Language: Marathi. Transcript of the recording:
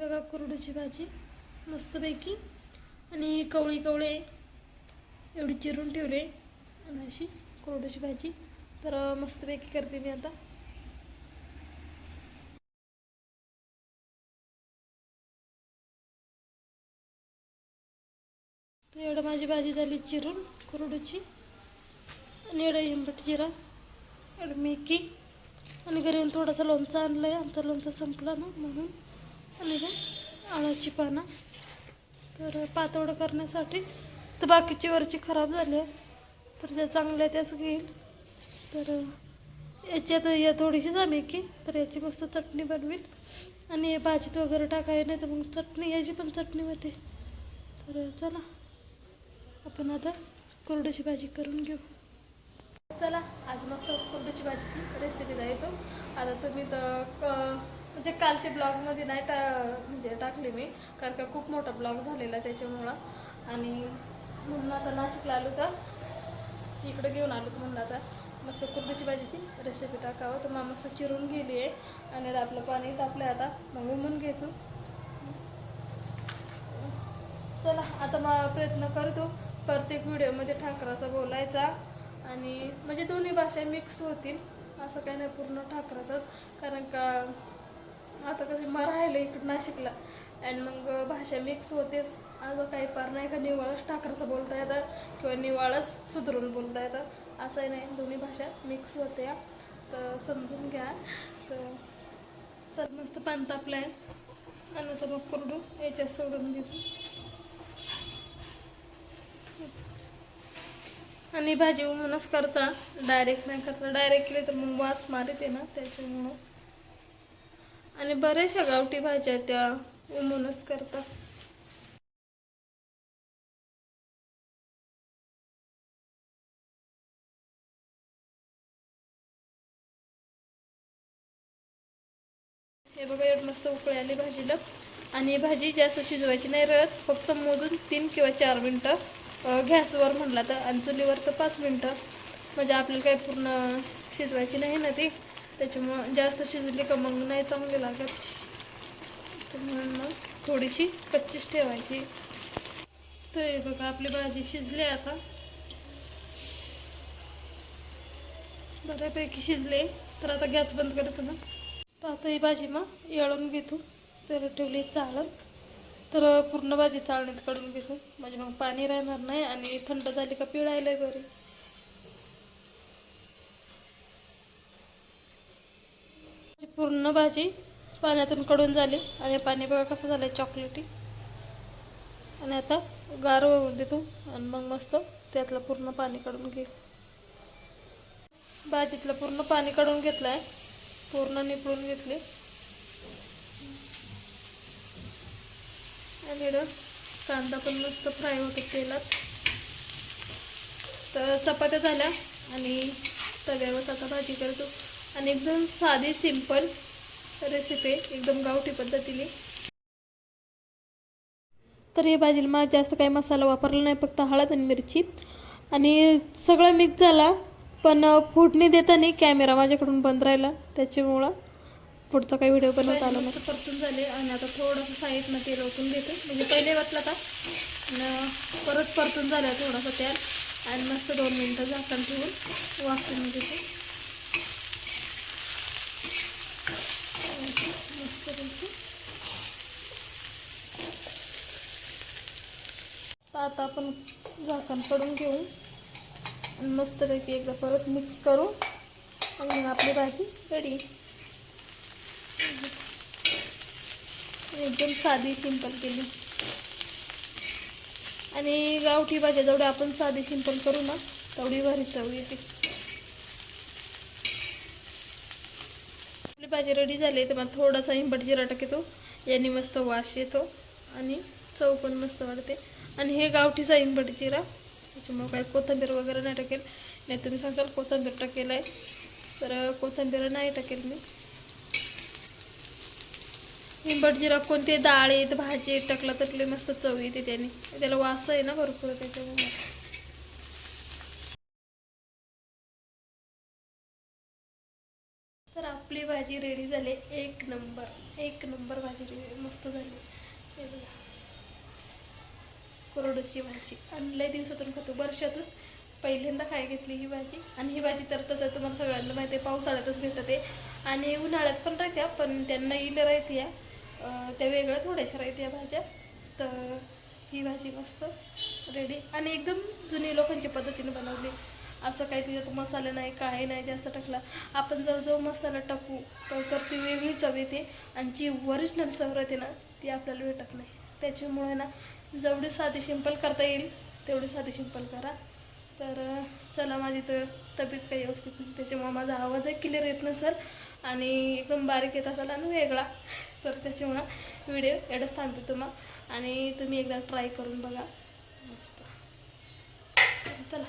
बघा कुरडूची भाजी मस्तपैकी आणि कवळी कवळे एवढी चिरून ठेवले आणि अशी कुरडूची भाजी तर मस्तपैकी करते मी आता। तर एवढं माझी भाजी झाली चिरून कुरडूची आणि एवढं हिंबट जिरा एवढं मेथी आणि घरी थोडासा लोणचं आणलं आहे, आमचं लोणचं संपलं ना म्हणून आणि आळाची पानं तर पातोडं करण्यासाठी। तर बाकीची वरची खराब झाली आहे तर ज्या चांगल्या त्याच घेईल। तर याच्यात या थोडीशीच आम्ही की तर याची मस्त चटणी बनवेल आणि भाजीत वगैरे टाकाय नाही तर मग चटणी याची पण चटणी होते। तर चला आपण आता कुरडूची भाजी करून घेऊ। चला आज मस्त कुरडूची भाजीची रेसिपी जायतो। आता तुम्ही तर म्हणजे कालच्या ब्लॉगमध्ये नाही म्हणजे टाकले मी कारण का खूप मोठा ब्लॉग झालेला त्याच्यामुळं आणि म्हणून आता नाशिकला आलो तर इकडे घेऊन आलो म्हणून आता मस्त कुरडूची भाजीची रेसिपी टाकावं। तर मग मस्त चिरून गेली आहे आणि आपलं पाणी तापलं आता मग उमून घेतो। चला आता मग प्रयत्न करतो प्रत्येक व्हिडिओमध्ये ठाकराचा बोलायचा आणि म्हणजे दोन्ही भाषा मिक्स होतील असं काही नाही पूर्ण ठाकराचाच कारण का आता कसं मरायला इकडं नाशिकला आणि मग भाषा मिक्स होतेच। असं काही फार नाही का निवाळच ठाकराचं बोलता येतं किंवा निवाळच सुधरून बोलता येतं असंही नाही, दोन्ही भाषा मिक्स होते तर समजून घ्या। तर चल मस्त पाणी तापलं आहे आणि तर मग कुरडू याच्यात सोडून देतो आणि भाजी उमूनच करता डायरेक्ट नाही करता, डायरेक्ट केली तर मग वास मारते ना त्याच्यामुळं आणि बऱ्याचशा गावठी भाज्या त्या उमूनच करतात। हे बघा एवढं मस्त उकळी आली भाजीला आणि भाजी जास्त शिजवायची नाही राहत, फक्त मोजून 3 किंवा 4 मिनटं गॅसवर म्हणला तर आणि चुलीवर तर 5 मिनटं म्हणजे आपल्याला काही पूर्ण शिजवायची नाही ना ती त्याच्यामुळं जास्त शिजली का मग नाही चांगली लागत तर म्हणून मग थोडीशी कच्चीच ठेवायची। तर हे बघा आपली भाजी शिजली आता बऱ्यापैकी शिजले तर आता गॅस बंद करतो ना। तर आता ही भाजी मग येळून घेतो तर ठेवली चाळण तर पूर्ण भाजी चाळणीत काढून घेतो म्हणजे मग पाणी राहणार नाही आणि थंड झाली का पिळायला बरी। पूर्ण भाजी पाण्यातून काढून झाली आणि पाणी बघा कसं झालं चॉकलेटी आणि आता गार होऊ देतो आणि मग मस्त त्यातलं पूर्ण पाणी काढून घे। भाजीतलं पूर्ण पाणी काढून घेतलं आहे, पूर्ण निपळून घेतले आणि कांदा पण मस्त फ्राय होतो तेलात। तर चपात्या झाल्या आणि तव्यावर आता भाजी करतो आणि एकदम साधी सिंपल रेसिपी एकदम गावठी पद्धतीने। तर हे भाजीला मग जास्त काही मसाला वापरला नाही, फक्त हळद आणि मिरची आणि सगळं मिक्स झाला पण फोडणी देताना कॅमेरा माझ्याकडून बंद राहिला त्याच्यामुळं पुढचा काही व्हिडिओ बनवता आला नाही। परतून झाले आणि आता थोडंसं साईडनं तेल ओतून घेते म्हणजे पहिले वाटलं का परत परतून झालं थोडासा तेल आणि मस्त 2 मिनटं झाकण ठेवून वाफवून घेते मस्त पैकी। आता आपण झाकण काढून घेऊ आणि मस्तपैकी एकदा परत मिक्स करू आणि मग आपली भाजी रेडी। एकदम साधी सिंपल केली आणि गावठी भाज्या जेवढी आपण साधी सिंपल करू ना तेवढी भारी चव येते। आपली भाजी रेडी झाली तर मग थोडासा हिंबट जिरा टाकतो याने मस्त वास येतो आणि चव पण मस्त वाढते आणि हे गावठीचा हिंबट जिरा त्याच्यामुळे काही कोथिंबीर वगैरे नाही टाकेल, नाही तुम्ही सांगाल कोथिंबीर टाकेल आहे तर कोथिंबीर नाही टाकेल मी। हिंबट जिरा कोणते डाळीत भाजीत टाकला तर लय मस्त चव येते त्याने, त्याला वास आहे ना भरपूर त्याच्यामुळे। तर आपली भाजी रेडी झाली, एक नंबर भाजी रेडी, मस्त झाली. हे बघा, कोरडूची भाजी आणि लय दिवसातून खातो, वर्षातून पहिल्यांदा खाय घेतली ही भाजी. आणि ही भाजी तर तसं तुम्हाला सगळ्यांना माहिती आहे, पावसाळ्यातच भेटते आणि उन्हाळ्यात पण राहत्या, पण त्यांना इल राहते त्या वेगळ्या थोड्याशा राहत्या भाज्या. तर ही भाजी मस्त रेडी आणि एकदम जुनी लोकांच्या पद्धतीने बनवली. असं काही तिच्यात मसाला नाही, काही नाही जास्त टाकला. आपण जवळजवळ मसाला टाकू तर ती वेगळी चव येते आणि जी ओरिजिनल चव राहते ना ती आपल्याला भेटत नाही. त्याच्यामुळे ना जेवढी साधी सिंपल करता येईल तेवढी साधी सिंपल करा. तर चला, माझी तर तब्येत काही व्यवस्थित नाही, त्याच्यामुळे माझा आवाजही क्लिअर येत नसेल आणि एकदम बारीक येत असेल आणि वेगळा. तर त्याच्यामुळं व्हिडिओ एवढंच थांबते तुम्हाला आणि तुम्ही एकदा ट्राय करून बघा मस्त. चला.